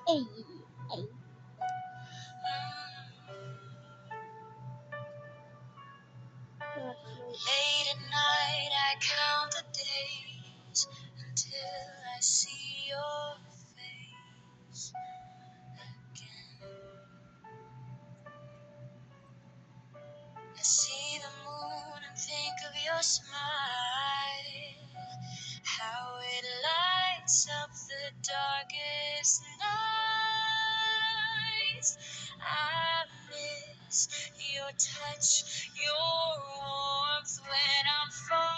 Hey, hey. Late at night, I count the days until I see your face again. I see the moon and think of your smile, how it lights up the darkest nights. I miss your touch, your warmth when I'm far